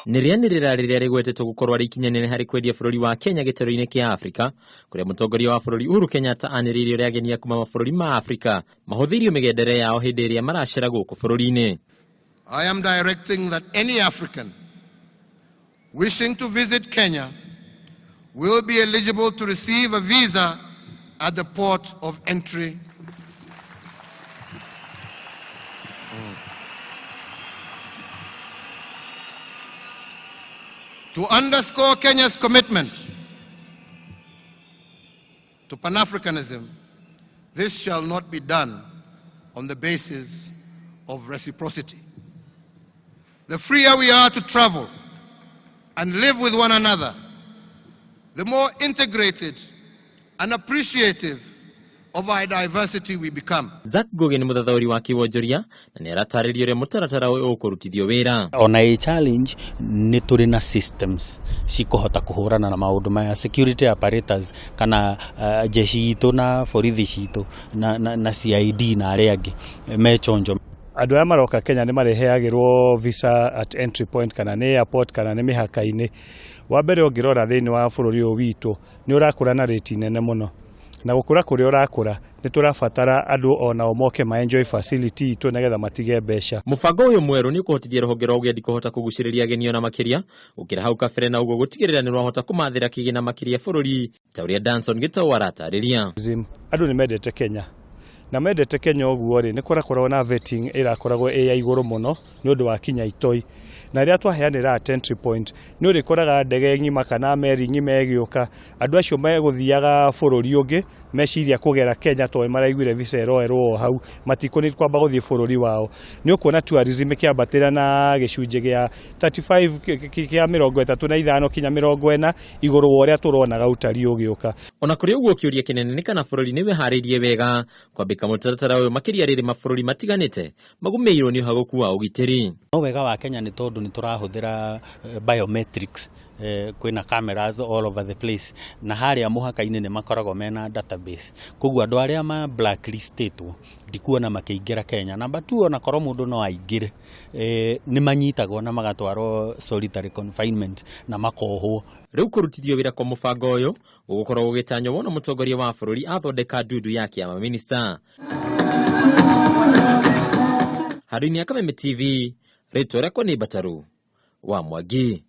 Nirianirira riria rigwetetwo gukorwo ari ikinyanene hari kwendia bururi wa Kenya gitero-ini kia Afrika kuria mutongoria wa bururi Uhuru Kenyatta aniririo riagenia kuma mabũrũri ma Afrika mahuthirio migendere yao hindi iria maracera guku bururi-ini. I am directing that any African wishing to visit Kenya will be eligible to receive a visa at the port of entry. To underscore Kenya's commitment to Pan-Africanism, this shall not be done on the basis of reciprocity. The freer we are to travel and live with one another, the more integrated and appreciative of our diversity we become. Zack Goge ni muthathauri wa kiwonjoria na ni arataririo ria mutaratara uyu ukurutithio wira. Ona a challenge ni turi na systems cikuhota kuhurana na maundu maya, security apparatus kana jeshi itu na borithi citu na CID na aria angi mechonjo. Andu aya maroka Kenya ni mareheagirwo visa at entry point kana ni airport kana ni mihaka-ini. Wa mbere ungirora thiini wa bururi uyu witu ni urakura na rate nene muno. Na gukura kuri urakura ni turabatara andu ona omoke ma enjoy facility itu negetha matige besha. Mubango uyu mweru ni kuhotithia ruhonge rwa ugendi kuhota kuguciriria agenio na makiria ukira hau kabere na uguo gutigirira ni rwahota kumathira kigina makiria bururi ta uria Danson Gitau aratariria. Andu ni mendete Kenya na mendete Kenya uguo ri ni kurakorwo na vetting irakoragwo ya iguru muno ni undu wa kinya itoi na ria twaheanira at entry point ni uri koraga ndege ngima kana meri ngima egiuka andu acio meguthiaga bururi ungi meciria kugera Kenya to maraiguire visa ero hau matikoni kwamba guthie bururi wao ni ukuona tourism kiambatira na gicunje gia 35 kia 35 kinya 40 iguru wa uria turonaga utari ugiuka. Ona kuri uguo kiuria kinene ni kana bururi ni weharirie wega kwambika mutaratara uyu makiria riri mabũrũri matiganite magumeirwo ni haguku wa ugitiri. No wega wa Kenya ni tondu ni turahuthira biometrics kwina cameras all over the place na haria muhaka-ini ni makoragwo mena database koguo andu aria ma blacklistetwo ndikuona makiingira Kenya. Number 2 ona korwo mundu no aingire ni manyitagwo na magatwarwo solitary confinement na makohwo. Riu kurutithio wira kwa mubango uyu ugukorwo gugitanyo wona mutongoria wa bururi athondeka ndudu yake ya minister. Haruni Kameme TV, Ritwa Rekwa ni Bataru wa Mwangi.